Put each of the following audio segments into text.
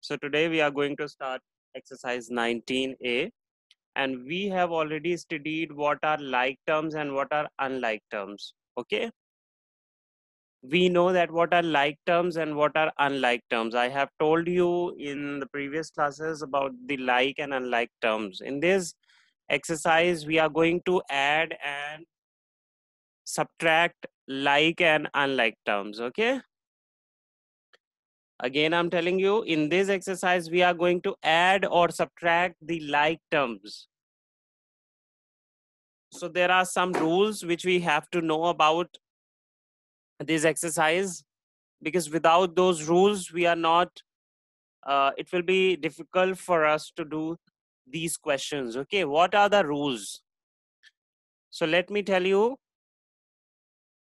So today we are going to start exercise 19A, and we have already studied what are like terms and what are unlike terms. Okay, we know that what are like terms and what are unlike terms. I have told you in the previous classes about the like and unlike terms. In this exercise we are going to add and subtract like and unlike terms. Okay, again I'm telling you, in this exercise we are going to add or subtract the like terms. So there are some rules which we have to know about this exercise, because without those rules we are not it will be difficult for us to do these questions. Okay, what are the rules? So let me tell you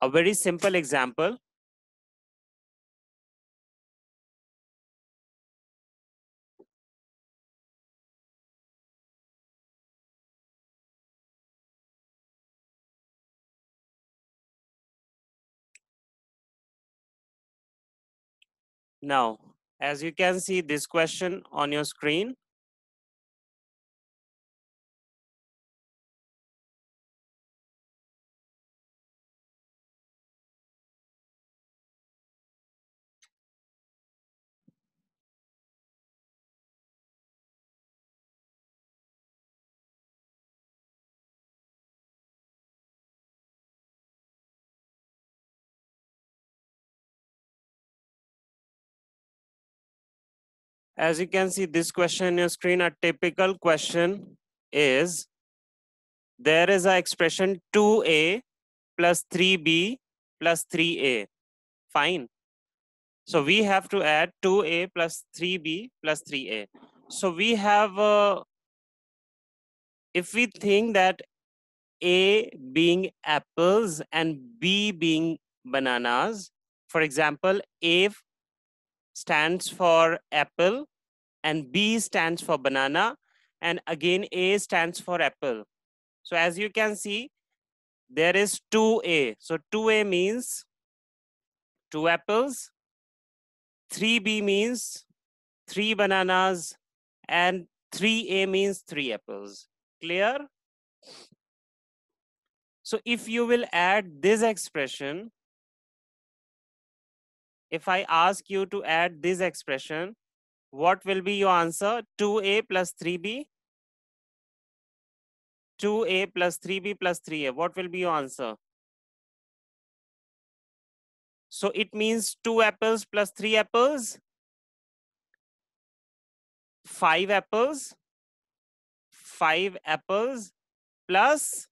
a very simple example. Now, as you can see this question on your screen, as you can see this question on your screen, a typical question is, there is a expression 2a plus 3b plus 3a. Fine. So we have to add 2a plus 3b plus 3a. So we have, if we think that A being apples and B being bananas, for example, A stands for apple and B stands for banana, and again A stands for apple. So as you can see, there is 2A. So 2A means 2 apples, 3B means 3 bananas, and 3A means 3 apples. Clear? So if you will add this expression, if I ask you to add this expression, what will be your answer? 2A plus 3B? 2A plus 3B plus 3A. What will be your answer? So it means 2 apples plus 3 apples, 5 apples, 5 apples plus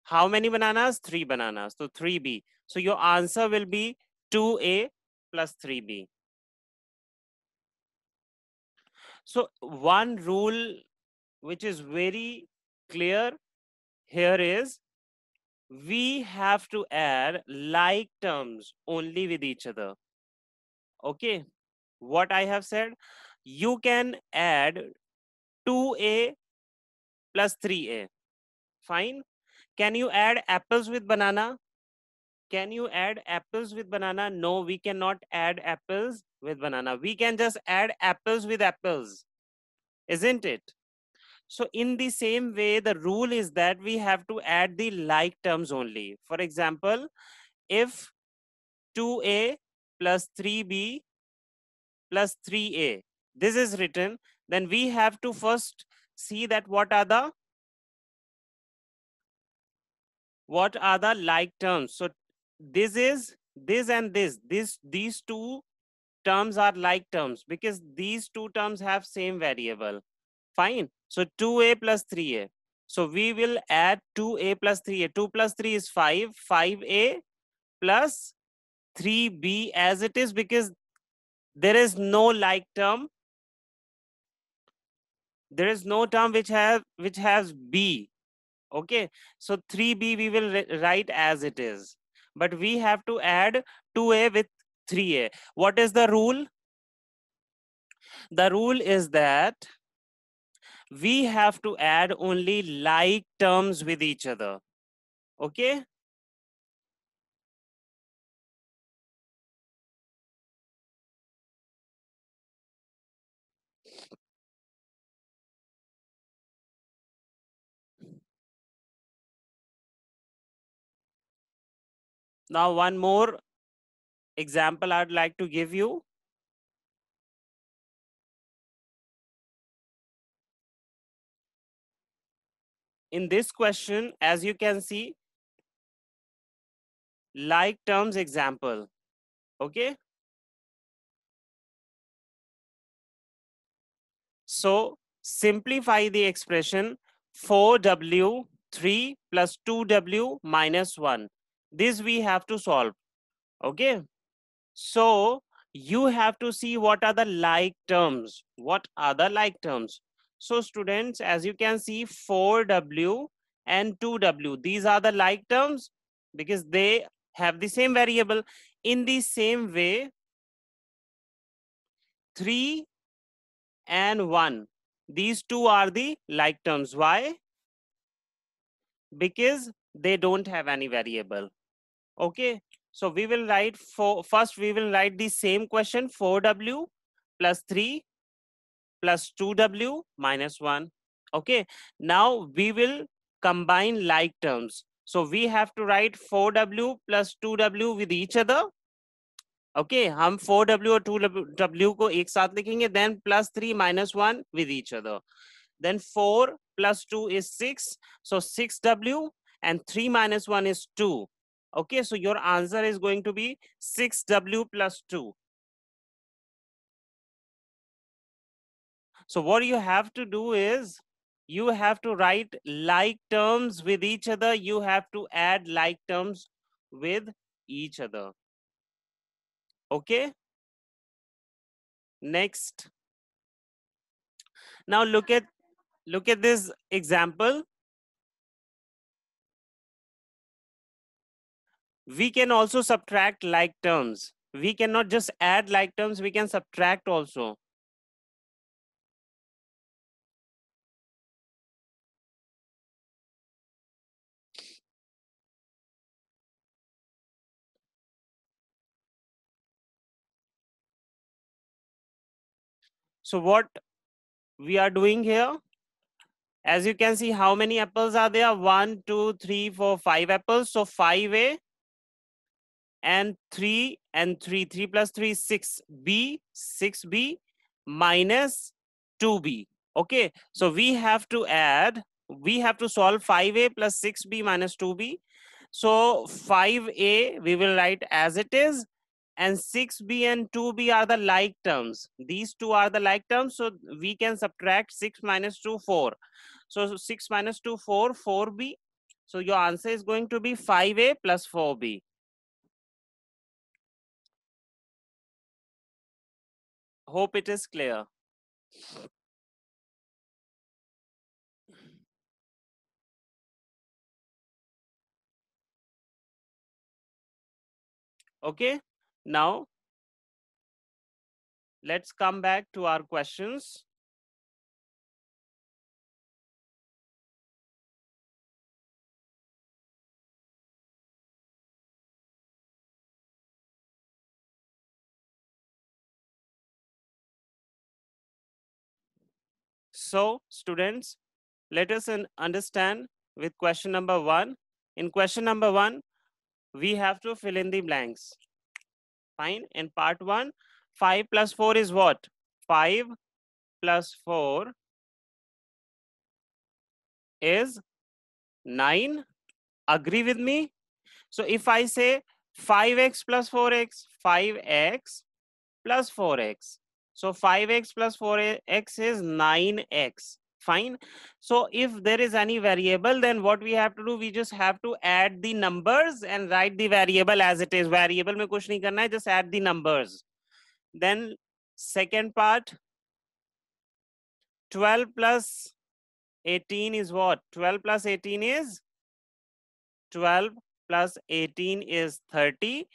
how many bananas? 3 bananas. So 3B. So your answer will be 2A plus 3B. So one rule which is very clear here is, we have to add like terms only with each other. Okay, what I have said, you can add 2A plus 3A. Fine. Can you add apples with banana? Can you add apples with banana? No, we cannot add apples with banana. We can just add apples with apples, isn't it? So in the same way, the rule is that we have to add the like terms only. For example, if 2A plus 3B plus 3A, this is written, then we have to first see that what are the like terms. So this is this and these two terms are like terms because these two terms have same variable. Fine. So 2A plus 3A. So we will add 2A plus 3A. 2 plus 3 is 5. 5A plus 3B as it is, because there is no like term. There is no term which has B. Okay. So 3B we will write as it is. But we have to add 2A with 3A. What is the rule? The rule is that we have to add only like terms with each other. Okay. Now one more example I'd like to give you. In this question, as you can see, like terms example. Okay. So simplify the expression 4w 3 plus 2w minus 1. This we have to solve. Okay. So you have to see what are the like terms. What are the like terms? So students, as you can see, 4w and 2w, these are the like terms because they have the same variable. In the same way, 3 and 1, these two are the like terms. Why? Because they don't have any variable. Okay. So we will write first we will write the same question 4w plus 3 plus 2w minus 1. Okay. Now we will combine like terms. So we have to write 4w plus 2w with each other. Okay, हम 4w और 2w को एक साथ लिखेंगे, then plus 3 minus 1 with each other. Then 4 plus 2 is 6. So 6w and 3 minus 1 is 2. Okay, so your answer is going to be 6w plus 2. So what you have to do is you have to write like terms with each other. You have to add like terms with each other. Okay. Next. Now look at this example. We can also subtract like terms. We cannot just add like terms, we can subtract also. So what we are doing here, as you can see, how many apples are there? 1, 2, 3, 4, 5 apples. So 5a and 3 and 3. 3 plus 3 is 6b. 6b minus 2b. Okay, so we have to solve 5a plus 6b minus 2b. So 5a we will write as it is, and 6b and 2b are the like terms. These two are the like terms, so we can subtract 6 minus 2, 4. So 6 minus 2, 4, 4b. So your answer is going to be 5a plus 4b. Hope it is clear. Okay, now let's come back to our questions. So students, let us understand with question number 1. In question number 1, we have to fill in the blanks. Fine. In part 1, 5 plus 4 is what? 5 plus 4 is 9. Agree with me? So if I say 5x plus 4x, 5x plus 4x. So 5x plus 4x is 9x. Fine. So if there is any variable, then what we have to do, we just have to add the numbers and write the variable as it is. Variable में कुछ नहीं करना है, just add the numbers. Then second part, 12 plus 18 is what? 12 plus 18 is 12 plus 18 is 30,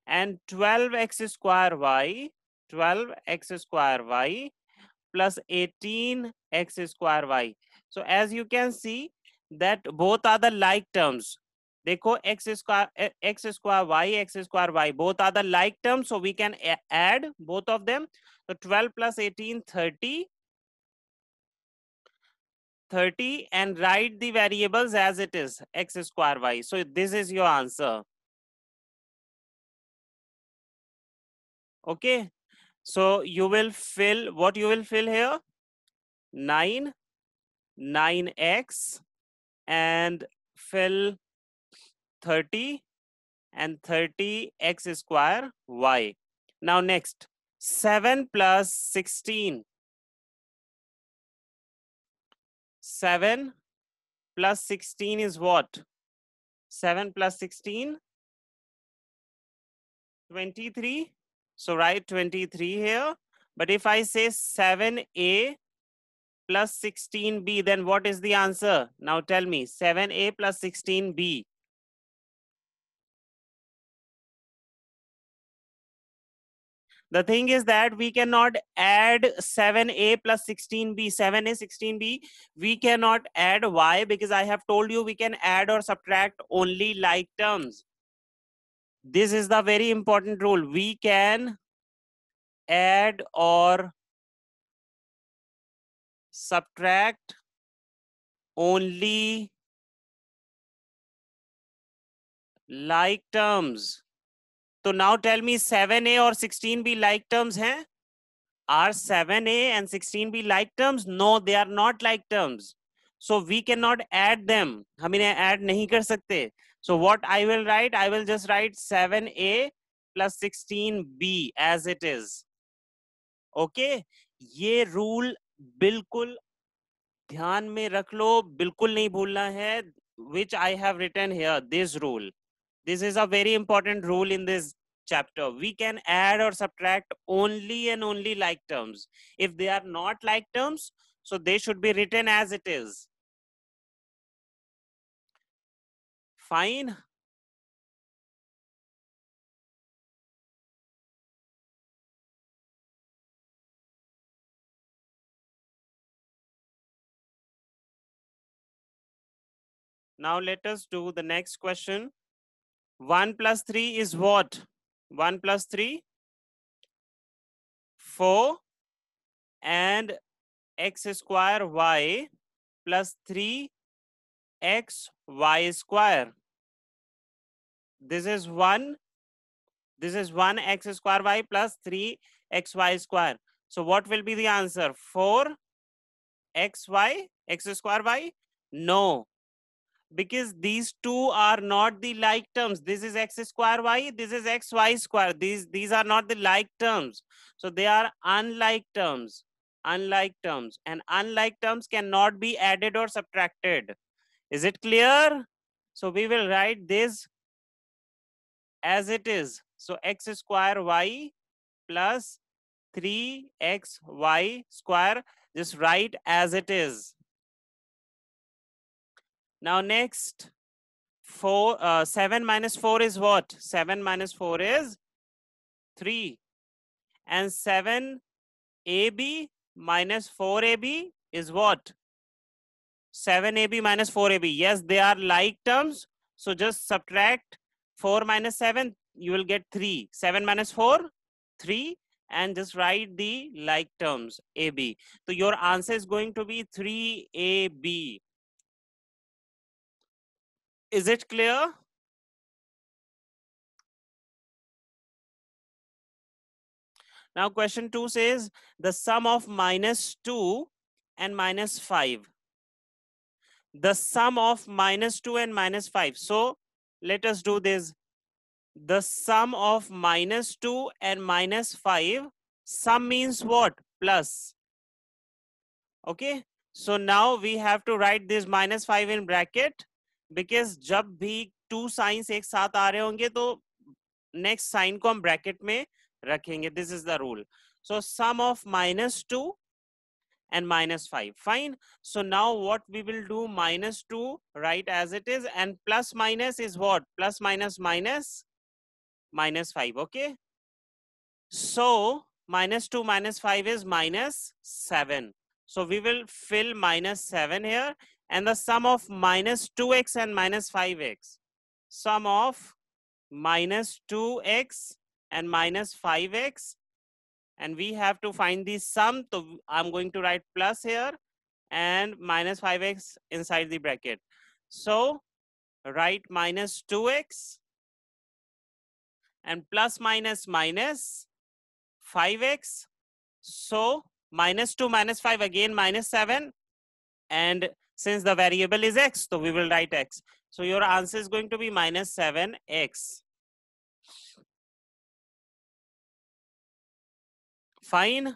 and 12x square y, 12x square y plus 18x square y. So as you can see that both are the like terms. देखो x square y, both are the like terms, so we can add both of them. So 12 plus 18, 30, and write the variables as it is, x square y. So this is your answer. Okay, so you will fill, what you will fill here? 9, 9x, and fill 30 and 30 x square y. Now next, 7 plus 16. 7 plus 16 is what? 7 plus 16, 23. So write 23 here. But if I say 7a plus 16b, then what is the answer? Now tell me, 7a plus 16b. The thing is that we cannot add 7a plus 16b, 7a, 16b. We cannot add. Why? Because I have told you we can add or subtract only like terms. This is the very important rule. We can add or subtract only like terms. So now tell me, 7a or 16b like terms हैं? Are 7a and 16b like terms? No, they are not like terms. So we cannot add them. हम इन्हें add नहीं कर सकते. So what I will write? I will just write 7a plus 16b as it is. Okay? ये rule बिल्कुल ध्यान में रख लो, बिल्कुल नहीं भूलना है. Which I have written here, this rule. This is a very important rule in this chapter. We can add or subtract only and only like terms. If they are not like terms, so they should be written as it is. Fine. Now let us do the next question. 1 plus 3 is what? 1 plus 3? 4, and x square y plus 3x y square. This is 1. This is 1 x square y plus 3 x y square. So what will be the answer? 4 x y, x square y? No, because these two are not the like terms. This is x square y, this is x y square. These are not the like terms. So they are unlike terms. Unlike terms. And unlike terms cannot be added or subtracted. Is it clear? So we will write this as it is. So x square y plus 3xy square, just write as it is. Now next, 7 minus 4 is what? 7 minus 4 is 3. And 7ab minus 4ab is what? 7ab minus 4ab. Yes, they are like terms. So just subtract 4 minus 7, you will get 3. 7 minus 4, 3. And just write the like terms, AB. So your answer is going to be 3AB. Is it clear? Now question 2 says the sum of minus 2 and minus 5. The sum of minus 2 and minus 5. So let us do this. The sum of minus 2 and minus 5. Sum means what? Plus. Okay. So now we have to write this minus 5 in bracket, because जब भी two signs एक साथ आ रहे होंगे तो next sign को हम bracket में रखेंगे. This is the rule. So sum of minus 2 and minus 5. Fine. So now what we will do, minus 2 write as it is, and plus minus is what? Plus minus minus minus 5. Okay. So minus 2 minus 5 is minus 7. So we will fill minus 7 here, and the sum of minus 2x and minus 5x. Sum of minus 2x and minus 5x, and we have to find the sum. So I'm going to write plus here and minus 5x inside the bracket. So write minus 2x and plus minus minus 5x. So minus 2 minus 5 again minus 7. And since the variable is x, so we will write x. So your answer is going to be minus 7x. Fine.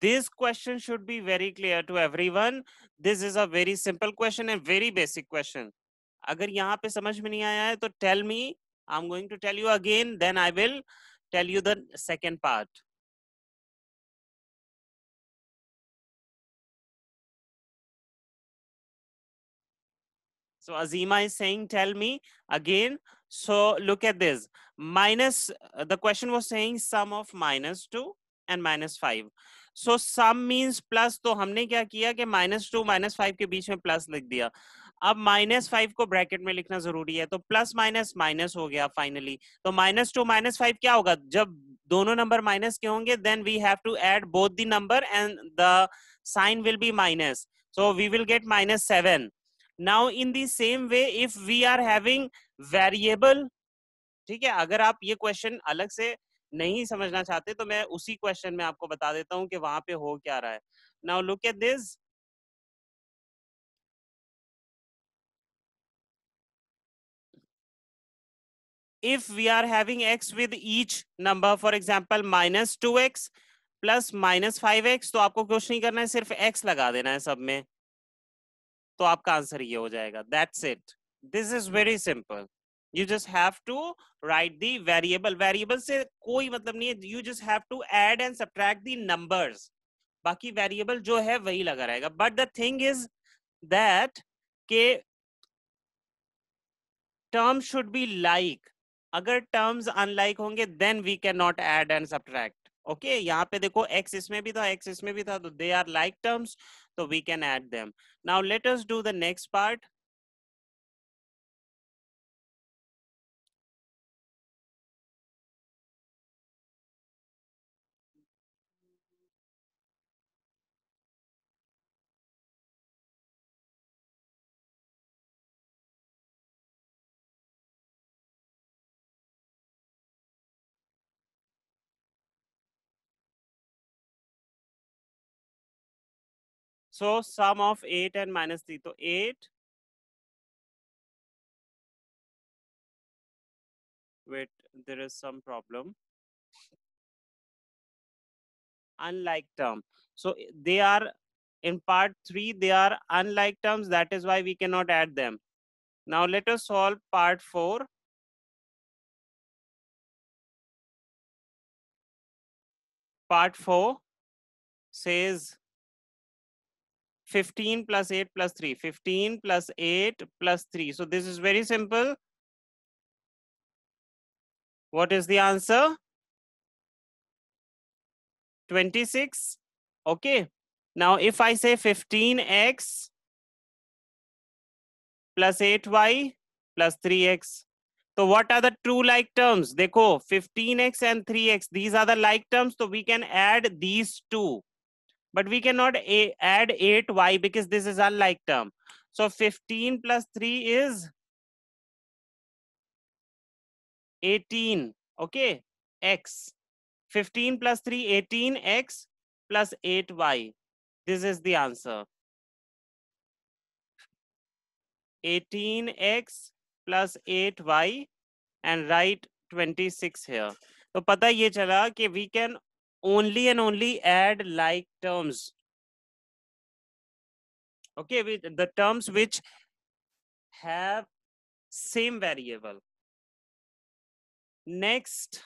This question should be very clear to everyone. This is a very simple question and very basic question. अगर यहाँ पे समझ में नहीं आया है तो tell me. I'm going to tell you again. Then I will tell you the second part. So Azima is saying, tell me again. So look at this. Minus, the question was saying sum of minus 2 and minus 5. So sum means plus. तो हमने क्या किया कि minus 2 minus 5 के बीच में plus लिख दिया. अब minus 5 को ब्रैकेट में लिखना जरूरी है, तो प्लस माइनस माइनस हो गया फाइनली. तो minus 2 minus 5 क्या होगा? जब दोनों नंबर माइनस के होंगे, then we have to add both the number and the sign will be minus. So we will get minus 7. Now in the same way, if we are having variable, ठीक है, अगर आप ये question अलग से नहीं समझना चाहते तो मैं उसी क्वेश्चन में आपको बता देता हूं कि वहां पे हो क्या रहा है. Now look at this. If we are having x with each number, for example minus 2x plus minus 5x, तो आपको कुछ नहीं करना है, सिर्फ x लगा देना है सब में, तो आपका आंसर ये हो जाएगा. That's it. This is very simple. You just have to write the variable. Variable से कोई मतलब नहीं है. You just have to add and subtract the numbers. बाकी variable जो है वही लगा रहेगा. But the thing is that के terms should be like. अगर terms unlike होंगे then we cannot add and subtract. Okay, यहाँ पे देखो x इसमें भी था, x इसमें भी था, तो they are like terms, so we can add them. Now let us do the next part. So sum of 8 and minus 3. So 8. Wait, there is some problem. Unlike term. So they are in part 3, they are unlike terms. That is why we cannot add them. Now let us solve part 4. Part 4 says 15 plus 8 plus 3. 15 plus 8 plus 3. So this is very simple. What is the answer? 26. Okay. Now if I say 15x plus 8y plus 3x. So what are the true like terms? देखो 15x and 3x. These are the like terms. So we can add these two. But we cannot add 8y because this is unlike term. So 15 plus 3 is 18. Okay. X. 15 plus 3, 18x plus 8y. This is the answer. 18x plus 8y and write 26 here. तो पता ये चला कि we can only and only add like terms. Okay, with the terms which have same variable. Next.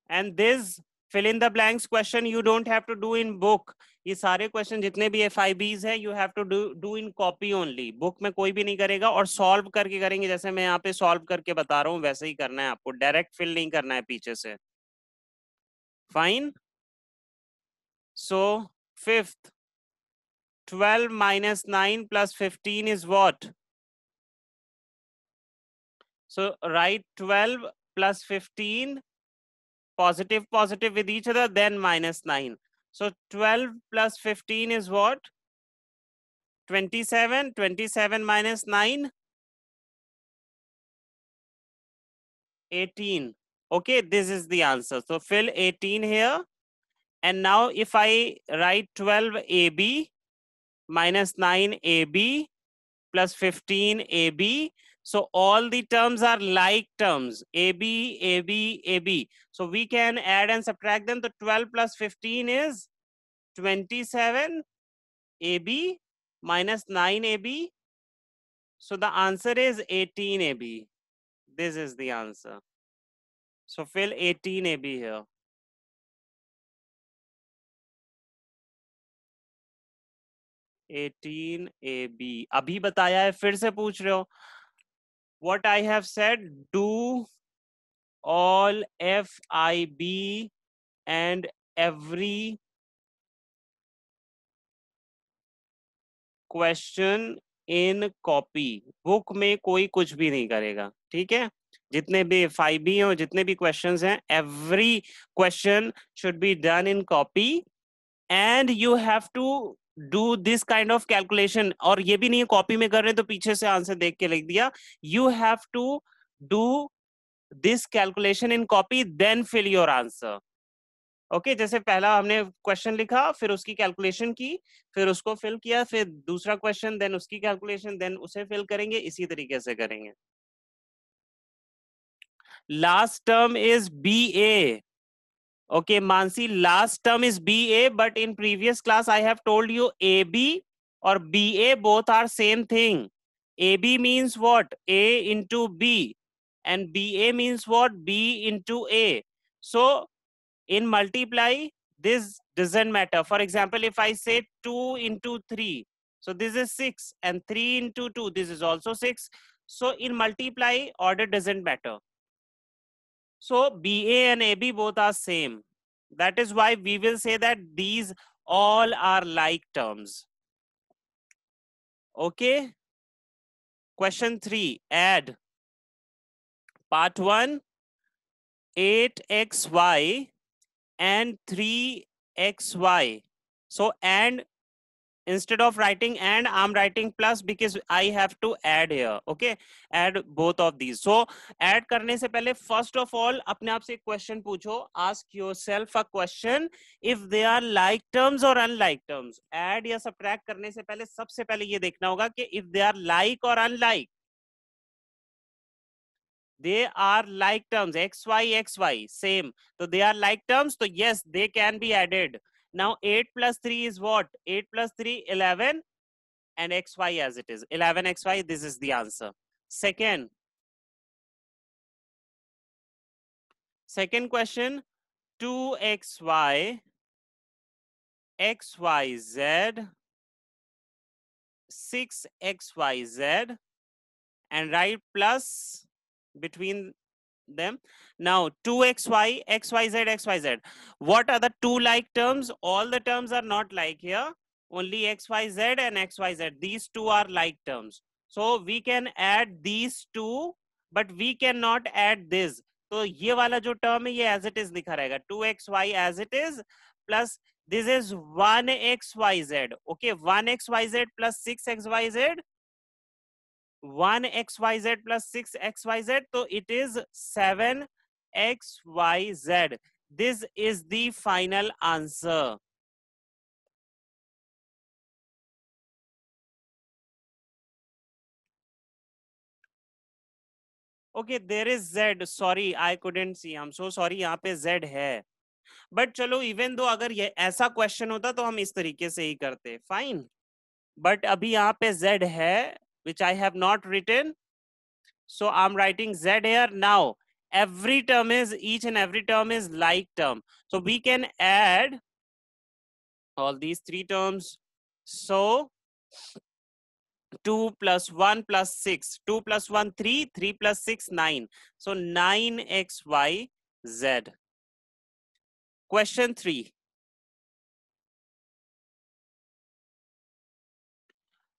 And this fill in the blanks question you don't have to do in book. ये सारे question जितने भी FIBs है you have to do in copy only. Book में कोई भी नहीं करेगा और सॉल्व करके करेंगे. जैसे मैं यहाँ पे सॉल्व करके बता रहा हूँ वैसे ही करना है आपको. डायरेक्ट फिल नहीं करना है पीछे से. Fine. So fifth, 12 minus 9 plus 15 is what? So write 12 plus 15, positive with each other, then minus 9. So 12 plus 15 is what? 27, 27 minus 9, 18. Okay, this is the answer. So fill 18 here. And now if I write 12AB minus 9AB plus 15AB, so all the terms are like terms, AB, AB, AB. So we can add and subtract them. The 12 plus 15 is 27 AB minus 9 AB. So the answer is 18 AB. This is the answer. So fill 18 AB here. 18 AB. अभी बताया है, फिर से पूछ रहे हो. What I have said, do all FIB and every question in copy. Book में कोई कुछ भी नहीं करेगा, ठीक है. जितने भी 5B हो, जितने भी क्वेश्चंस हैं, every question should be done in copy and you have to do this kind of calculation. और ये भी नहीं है कॉपी में कर रहे हैं तो पीछे से आंसर देख के लिख दिया. You have to do this calculation in copy then fill your answer. Okay, जैसे पहला हमने क्वेश्चन लिखा, फिर उसकी कैलकुलेशन की, फिर उसको फिल किया, फिर दूसरा क्वेश्चन, देन उसकी कैलकुलेशन, देन उसे फिल करेंगे. इसी तरीके से करेंगे. Last term is BA. Okay, Mansi, last term is BA, but in previous class I have told you AB or BA both are same thing. AB means what? A into B, and BA means what? B into A. So in multiply, this doesn't matter. For example, if I say 2 into 3, so this is 6, and 3 into 2, this is also 6. So in multiply, order doesn't matter. So BA and AB both are same. That is why we will say that these all are like terms. Okay. Question 3, add. Part 1, 8xy and 3xy. So and instead of writing and, I'm writing plus because I have to add here. Okay, add both of these. So add करने से पहले first of all अपने आप से एक question पूछो. Ask yourself a question, if they are like terms or unlike terms. Add या subtract करने से पहले सबसे पहले ये देखना होगा कि if they are like or unlike. They are like terms, xy same, so they are like terms, so yes, they can be added. Now 8 plus 3 is what? 8 plus 3, 11, and xy as it is 11xy. This is the answer. Second question, 2xy xyz 6xyz, and write plus between them. Now 2xy xyz xyz, what are the two like terms? All the terms are not like here, only xyz and xyz, these two are like terms. So we can add these two, but we cannot add this. तो ये वाला जो term है ये as it is लिखा रहेगा, 2xy as it is plus this is 1xyz. Okay, 1xyz plus 6xyz, 1xyz plus 6xyz, so it is 7xyz. This is the final answer. Okay, there is z. Sorry, I couldn't see. I'm so sorry. यहाँ पे z है. But चलो, even though अगर ये ऐसा question होता तो हम इस तरीके से ही करते. Fine. But अभी यहाँ पे z है, which I have not written. So I'm writing z here. Now every term is, each and every term is like term. So we can add all these three terms. So 2 plus 1 plus 6, 2 plus 1 3, 3 plus 6 9. So 9xyz. Question 3.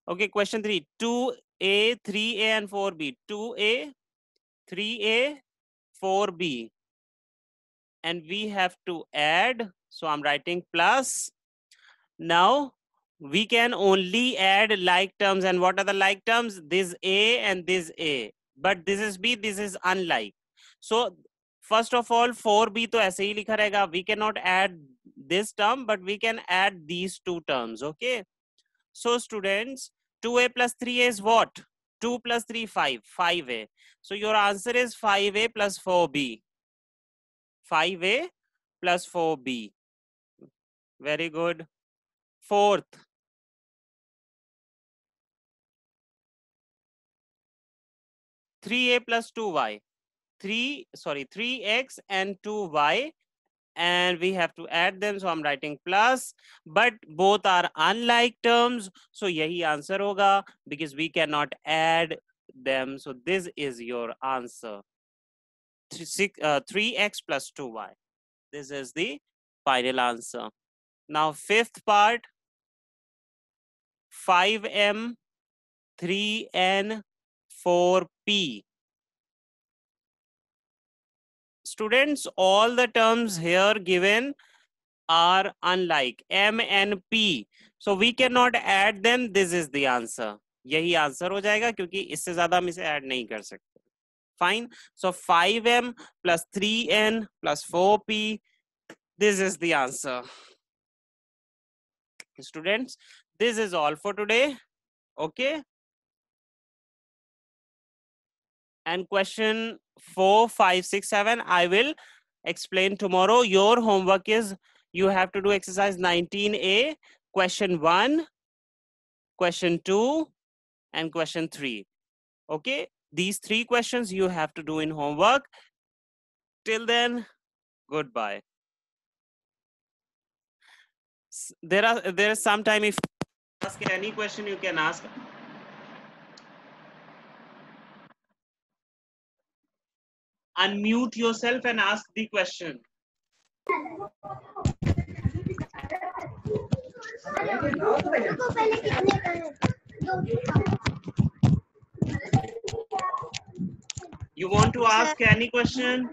Okay, question 3, 2a 3a and 4b, 2a 3a 4b, and we have to add. So I'm writing plus. Now we can only add like terms. And what are the like terms? This A and this A. But this is B, this is unlike. So first of all, 4B तो ऐसे ही लिखा रहेगा. We cannot add this term, but we can add these two terms. Okay. So students, 2A plus 3A is what? 2 plus 3, 5. 5A. So your answer is 5A plus 4B. 5A plus 4B. Very good. Fourth. 3A plus 2Y. 3x and 2y, and we have to add them, so I'm writing plus, but both are unlike terms, so yahi answer hoga because we cannot add them. So this is your answer. 3x plus 2y. This is the final answer. Now fifth part, 5m, 3n, 4p. Students, all the terms here given are unlike M and P. So we cannot add them. This is the answer. यही answer हो जाएगा क्योंकि इससे ज्यादा हम इसे add नहीं कर सकते. Fine. So 5M plus 3N plus 4P. This is the answer. Students, this is all for today. Okay. And question 4, 5, 6, 7, I will explain tomorrow. Your homework is you have to do exercise 19A, question 1, question 2, and question 3. Okay, these 3 questions you have to do in homework. Till then, goodbye. There is some time, if you ask any question you can ask. Unmute yourself and ask the question. You want to ask any question?